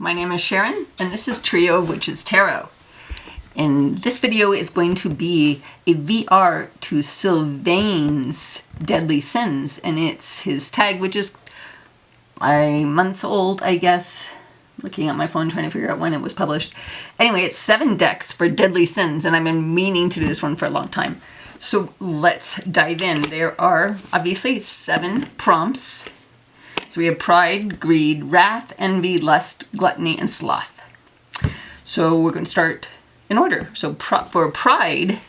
my name is Sharon, and this is Trio.of.Witches Tarot. And this video is going to be a VR to Sylvain's Deadly Sins, and it's his tag, which is months old, I guess. Looking at my phone, trying to figure out when it was published. Anyway, it's 7 decks for Deadly Sins, and I've been meaning to do this one for a long time. So let's dive in. There are obviously 7 prompts. So we have Pride, Greed, Wrath, Envy, Lust, Gluttony, and Sloth. So we're going to start in order. So for Pride,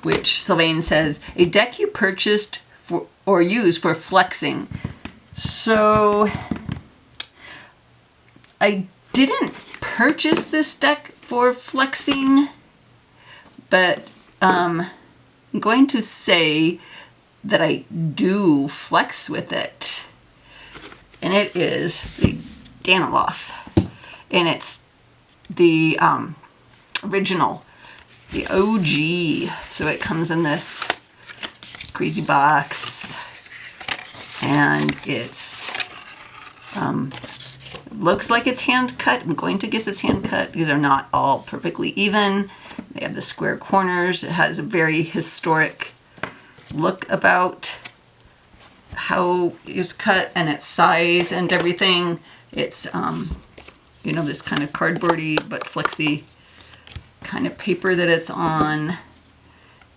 which Sylvain says, a deck you purchased for or used for flexing. So I didn't purchase this deck for flexing, but I'm going to say that I do flex with it. And it is the Daniloff. And it's the original, the OG. So it comes in this crazy box. And it's looks like it's hand cut. I'm going to guess it's hand cut because they're not all perfectly even. They have the square corners. It has a very historic look about how it's cut and its size and everything. It's you know, this kind of cardboardy but flexy kind of paper that it's on,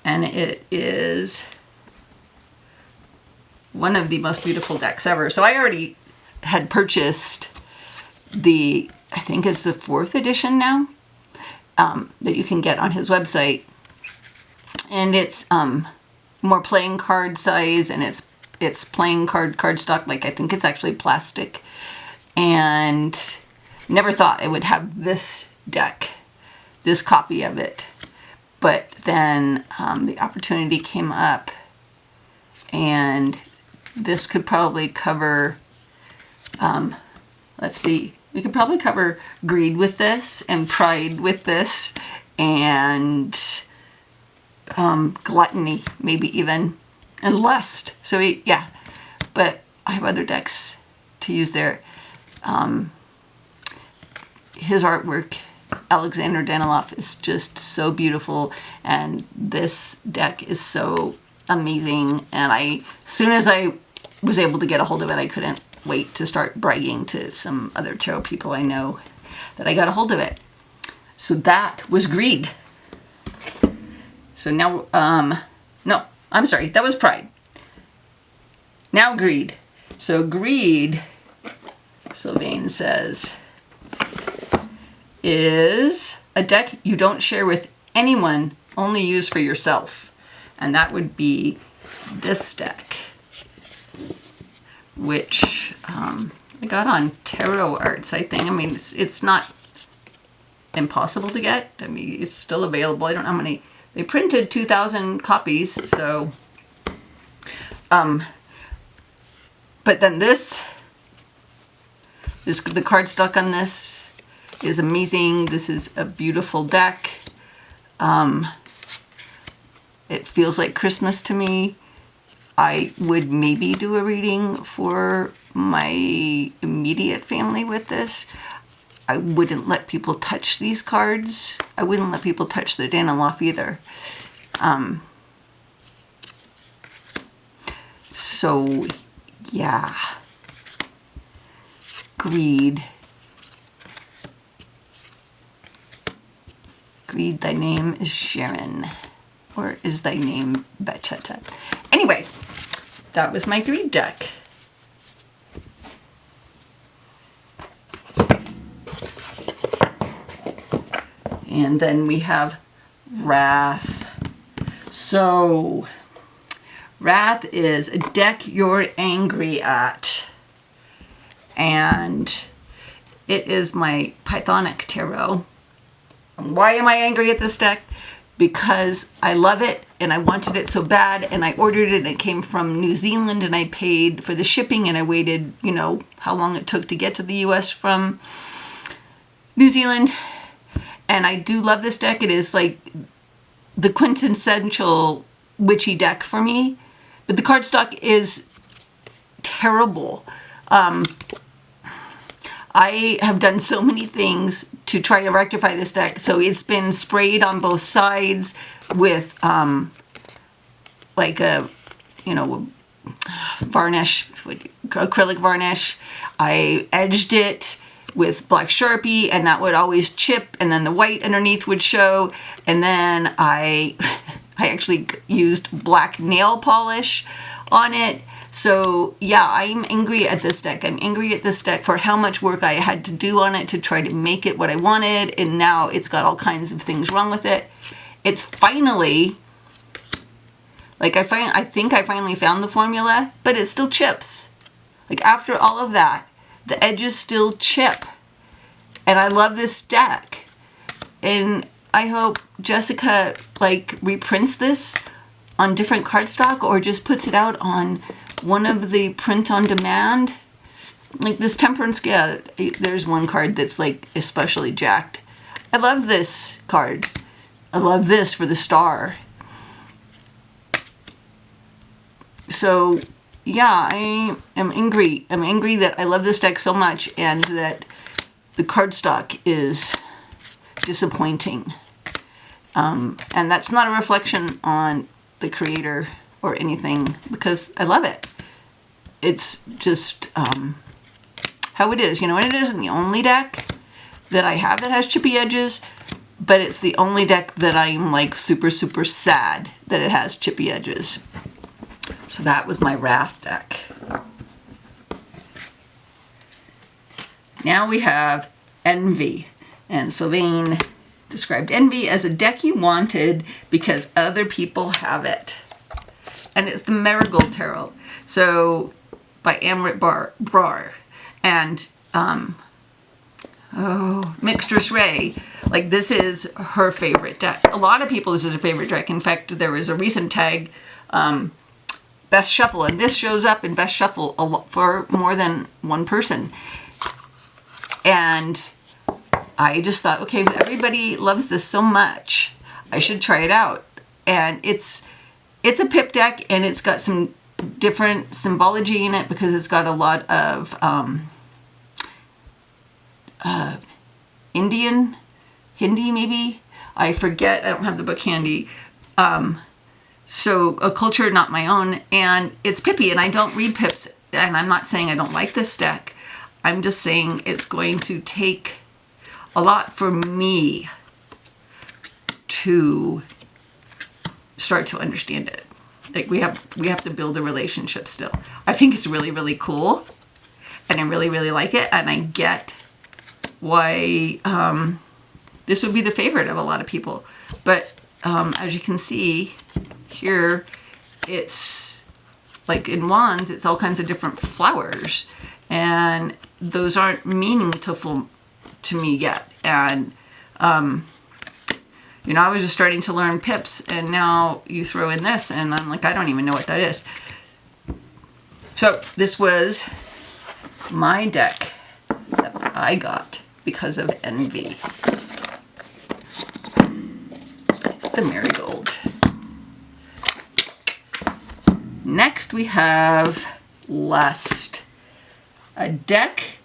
and it is one of the most beautiful decks ever. So I already had purchased the, I think it's the 4th edition now, that you can get on his website, and it's more playing card size, and it's playing cardstock, like I think it's actually plastic, and never thought I would have this deck, this copy of it. But then the opportunity came up, and this could probably cover, let's see, we could probably cover Greed with this, and Pride with this, and Gluttony, maybe even, and Lust. So yeah, but I have other decks to use there. His artwork, Alexander Daniloff, is just so beautiful, and this deck is so amazing. And as soon as I was able to get a hold of it, I couldn't wait to start bragging to some other tarot people I know that I got a hold of it. So that was Greed. So now, no, I'm sorry, that was Pride. Now Greed. So Greed, Sylvain says, is a deck you don't share with anyone, only use for yourself. And that would be this deck, which I got on Tarot Arts, I think. I mean, it's not impossible to get. I mean, it's still available. I don't know how many. They printed 2,000 copies, so. But then the cardstock on this is amazing. This is a beautiful deck. It feels like Christmas to me. I would maybe do a reading for my immediate family with this. I wouldn't let people touch these cards. I wouldn't let people touch the Daniloff either. So, yeah. Greed. Greed, thy name is Sharon. Or is thy name Vachetta? Anyway, that was my Greed deck. And then we have Wrath. So, Wrath is a deck you're angry at. And it is my Pythonic Tarot. Why am I angry at this deck? Because I love it and I wanted it so bad, and I ordered it and it came from New Zealand, and I paid for the shipping, and I waited, you know, how long it took to get to the US from New Zealand. And I do love this deck. It is like the quintessential witchy deck for me, but the cardstock is terrible. I have done so many things to try to rectify this deck. So it's been sprayed on both sides with like a, you know, varnish, acrylic varnish. I edged it with black Sharpie, and that would always chip, and then the white underneath would show. And then I actually used black nail polish on it. So yeah, I'm angry at this deck. I'm angry at this deck for how much work I had to do on it to try to make it what I wanted, and now it's got all kinds of things wrong with it. It's finally, like I think I finally found the formula, but it still chips. Like after all of that, the edges still chip. And I love this deck. And I hope Jessica like reprints this on different cardstock, or just puts it out on one of the print on demand. Like this Temperance, yeah, there's one card that's like especially jacked. I love this card. I love this for the star. So yeah, I am angry. I'm angry that I love this deck so much and that the cardstock is disappointing. And that's not a reflection on the creator or anything, because I love it. It's just how it is, you know, and it isn't the only deck that I have that has chippy edges, but it's the only deck that I'm like super, super sad that it has chippy edges. So that was my Wrath deck. Now we have Envy. And Sylvain described Envy as a deck you wanted because other people have it. And it's the Marigold Tarot. So by Amrit Brar. And Mixtress Ray. Like this is her favorite deck. A lot of people, this is her favorite deck. In fact, there was a recent tag, Best Shuffle, and this shows up in Best Shuffle a lot for more than one person. And I just thought, okay, everybody loves this so much, I should try it out. And it's a pip deck, and it's got some different symbology in it because it's got a lot of Indian, Hindi maybe? I forget, I don't have the book handy. So a culture not my own, and it's pippy, and I don't read pips, and I'm not saying I don't like this deck. I'm just saying it's going to take a lot for me to start to understand it. Like we have to build a relationship still. I think it's really, really cool, and I really, really like it, and I get why this would be the favorite of a lot of people. But as you can see here, it's like in wands, it's all kinds of different flowers, and those aren't meaningful to me yet. And you know, I was just starting to learn pips, and now you throw in this, and I'm like, I don't even know what that is. So this was my deck that I got because of Envy. The Marigold. Next we have Lust, a deck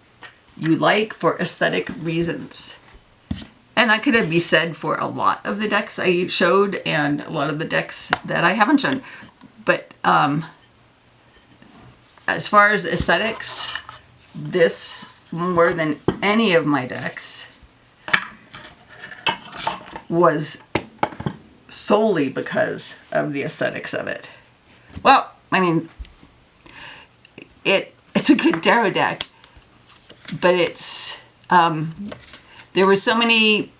you like for aesthetic reasons. And that could be said for a lot of the decks I showed and a lot of the decks that I haven't shown. But as far as aesthetics, this more than any of my decks was solely because of the aesthetics of it. Well, I mean, it's a good tarot deck, but it's there were so many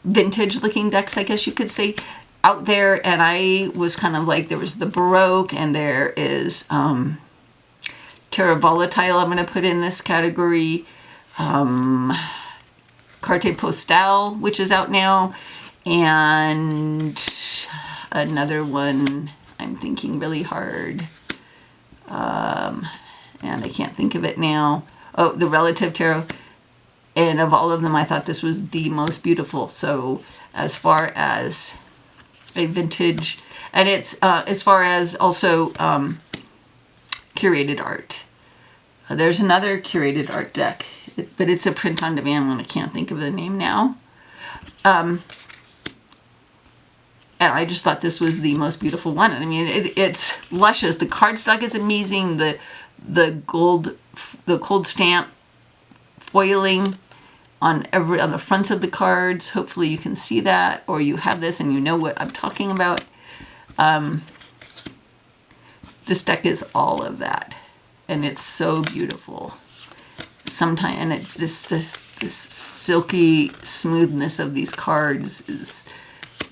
vintage looking decks, I guess you could say, out there, and I was kind of like, there was the Baroque, and there is Terra Volatile I'm going to put in this category, Carte Postale, which is out now, and another one I'm thinking really hard, and I can't think of it now. Oh, the Relative Tarot. And of all of them, I thought this was the most beautiful. So as far as a vintage, and it's as far as also curated art, There's another curated art deck, but it's a print on demand one. I can't think of the name now. And I just thought this was the most beautiful one. I mean, it's luscious. The cardstock is amazing. The gold stamp foiling on the fronts of the cards. Hopefully you can see that, or you have this and you know what I'm talking about. This deck is all of that, and it's so beautiful. Sometimes, and it's this silky smoothness of these cards is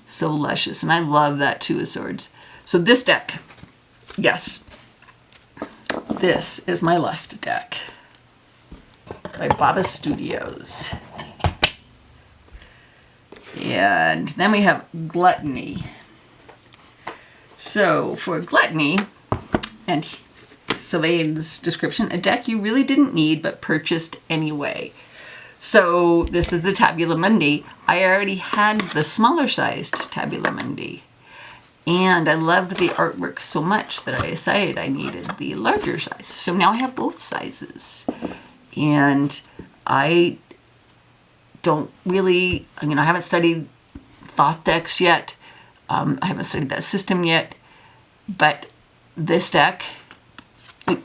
so luscious, and I love that Two of Swords. So this deck, yes, this is my Lust deck by Baba Studios. And then we have Gluttony. So for Gluttony, and Sylvain's description, a deck you really didn't need but purchased anyway. So this is the Tabula Mundi. I already had the smaller sized Tabula Mundi, and I loved the artwork so much that I decided I needed the larger size. So now I have both sizes, and I don't really, I mean, I haven't studied Thoth decks yet. I haven't studied that system yet, but this deck,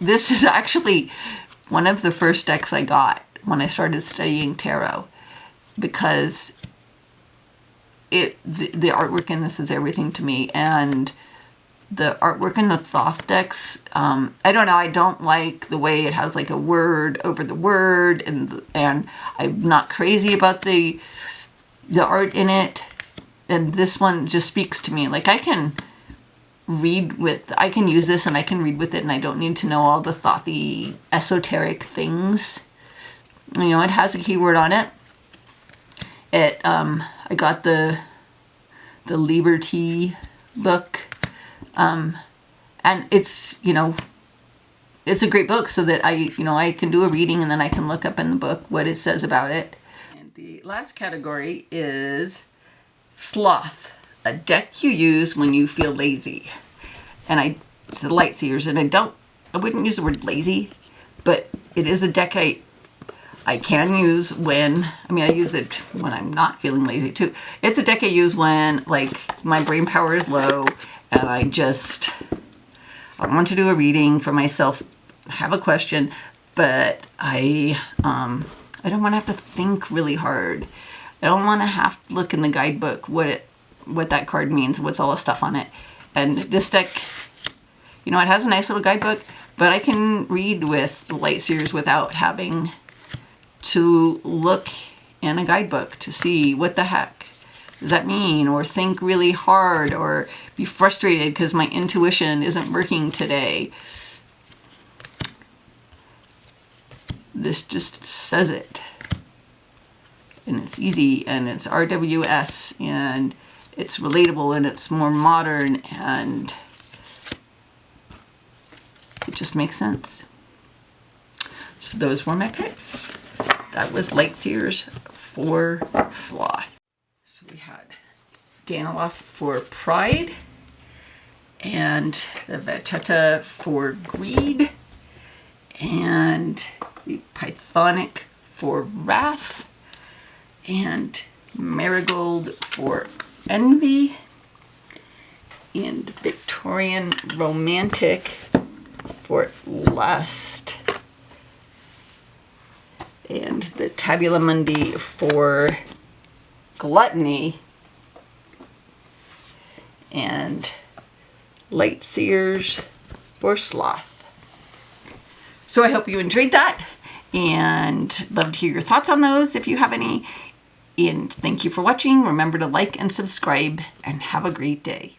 this is actually one of the first decks I got when I started studying tarot, because the artwork in this is everything to me, and the artwork in the Thoth decks, I don't know, I don't like the way it has like a word over the word, and I'm not crazy about the art in it, and this one just speaks to me. Like I can use this and I can read with it, and I don't need to know all the thothy esoteric things. You know, it has a keyword on it. I got the Liberty book, and it's, you know, it's a great book, so that I can do a reading and then I can look up in the book what it says about it. And the last category is Sloth, a deck you use when you feel lazy. And it's the Lightseers, and I wouldn't use the word lazy, but it is a deck I can use when, I mean, I use it when I'm not feeling lazy too. It's a deck I use when, like, my brain power is low and I want to do a reading for myself, have a question, but I don't want to have to think really hard. I don't want to have to look in the guidebook what that card means, what's all the stuff on it. And this deck, you know, it has a nice little guidebook, but I can read with the Lightseers without having to look in a guidebook to see what the heck does that mean, or think really hard, or be frustrated because my intuition isn't working today. This just says it, and it's easy, and it's RWS, and it's relatable, and it's more modern, and it just makes sense. So those were my picks. That was Lightseers for Sloth. So we had Daniloff for Pride, and the Vachetta for Greed, and the Pythonic for Wrath, and Marigold for Envy, and Victorian Romantic for Lust, and the Tabula Mundi for Gluttony, and Lightseers for Sloth. So I hope you enjoyed that, and love to hear your thoughts on those if you have any. And thank you for watching. Remember to like and subscribe, and have a great day.